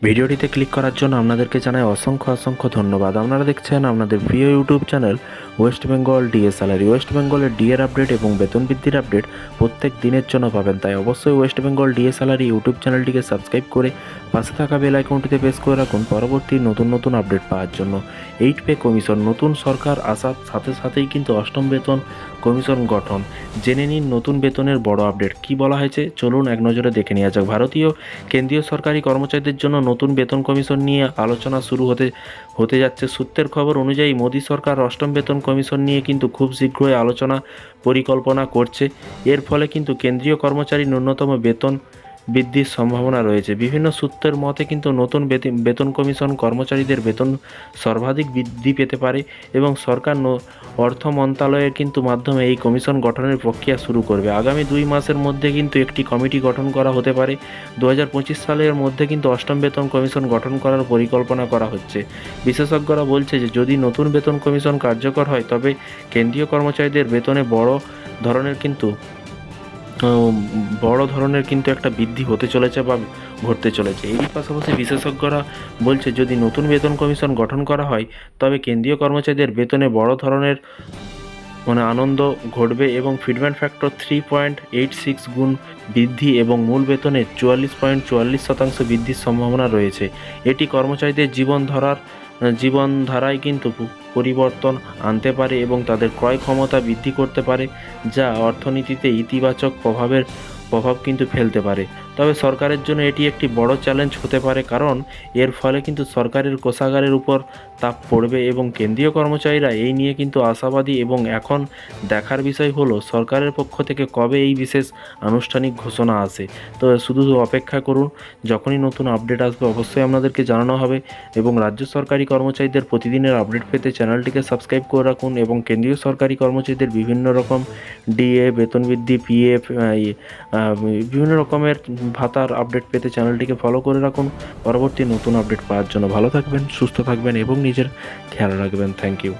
ভিডিওটিতে ক্লিক করার জন্য আপনাদেরকে জানাই অসংখ্য ধন্যবাদ। আপনারা দেখছেন আপনাদের প্রিয় YouTube channel West Bengal DA salary. West বেঙ্গলের ডিএর আপডেট এবং বেতন বৃদ্ধির আপডেট প্রত্যেক দিনের জন্য পাবেন, তাই অবশ্যই West Bengal DA salary YouTube চ্যানেলটিকে সাবস্ক্রাইব করে পাশে থাকা বেল আইকনটিতে প্রেস করে রাখুন পরবর্তী নতুন আপডেট পাওয়ার জন্য। 8 পে কমিশন, নতুন সরকার আসার সাথেই কিন্তু অষ্টম বেতন কমিশন গঠন। জেনে নিন নতুন বেতনের বড় আপডেট কী বলা হয়েছে, চলুন এক নজরে দেখে নেওয়া যাক। ভারতীয় কেন্দ্রীয় সরকারি কর্মচারীদের জন্য নতুন বেতন কমিশন নিয়ে আলোচনা শুরু হতে যাচ্ছে। সূত্রের খবর অনুযায়ী মোদী সরকার অষ্টম বেতন কমিশন নিয়ে কিন্তু খুব শীঘ্রই আলোচনা পরিকল্পনা করছে। এর ফলে কিন্তু কেন্দ্রীয় কর্মচারী ন্যূনতম বেতন বৃদ্ধির সম্ভাবনা রয়েছে। বিভিন্ন সূত্রের মতে কিন্তু নতুন বেতন কমিশন কর্মচারীদের বেতন সর্বাধিক বৃদ্ধি পেতে পারে এবং সরকার অর্থ মন্ত্রণালয়ের কিন্তু মাধ্যমে এই কমিশন গঠনের প্রক্রিয়া শুরু করবে। আগামী 2 মাসের মধ্যে কিন্তু একটি কমিটি গঠন করা হতে পারে। 2025 সালের মধ্যে কিন্তু অষ্টম বেতন কমিশন গঠন করার পরিকল্পনা করা হচ্ছে। বিশেষজ্ঞরা বলছে যে যদি নতুন বেতন কমিশন কার্যকর হয় তবে কেন্দ্রীয় কর্মচারীদের বেতনে বড় ধরনের কিন্তু একটা বৃদ্ধি হতে চলেছে বা ঘটতে চলেছে। এরই পাশাপাশি বিশেষজ্ঞরা বলছে যদি নতুন বেতন কমিশন গঠন করা হয় তবে কেন্দ্রীয় কর্মচারীদের বেতনে বড় ধরনের আনন্দ ঘটবে এবং ফিডম্যান ফ্যাক্টর 3.86 গুণ বৃদ্ধি এবং মূল বেতনের 44.44% বৃদ্ধির সম্ভাবনা রয়েছে। এটি কর্মচারীদের জীবনধারায় কিন্তু পরিবর্তন আনতে পারে এবং তাদের ক্রয় ক্ষমতা বৃদ্ধি করতে পারে, যা অর্থনীতিতে ইতিবাচক প্রভাব কিন্তু ফেলতে পারে। তবে সরকারের জন্য এটি একটি বড় চ্যালেঞ্জ হতে পারে, কারণ এর ফলে কিন্তু সরকারের কোষাগারের উপর চাপ পড়বে এবং কেন্দ্রীয় কর্মচারীরা এই নিয়ে কিন্তু আশাবাদী এবং এখন দেখার বিষয় হলো সরকারের পক্ষ থেকে কবে এই বিশেষ আনুষ্ঠানিক ঘোষণা আসে। তো শুধু অপেক্ষা করুন, যখনই নতুন আপডেট আসবে অবশ্যই আপনাদেরকে জানানো হবে এবং রাজ্য সরকারি কর্মচারীদের প্রতিদিনের আপডেট পেতে চ্যানেলটিকে সাবস্ক্রাইব করে রাখুন এবং কেন্দ্রীয় সরকারি কর্মচারীদের বিভিন্ন রকম ডিএ, বেতন বৃদ্ধি, পিএফ, বিভিন্ন রকমের ভাতার আপডেট পেতে চ্যানেলটিকে ফলো করে রাখুন পরবর্তী নতুন আপডেট পাওয়ার জন্য। ভালো থাকবেন, সুস্থ থাকবেন এবং নিজের খেয়াল রাখবেন। Thank you.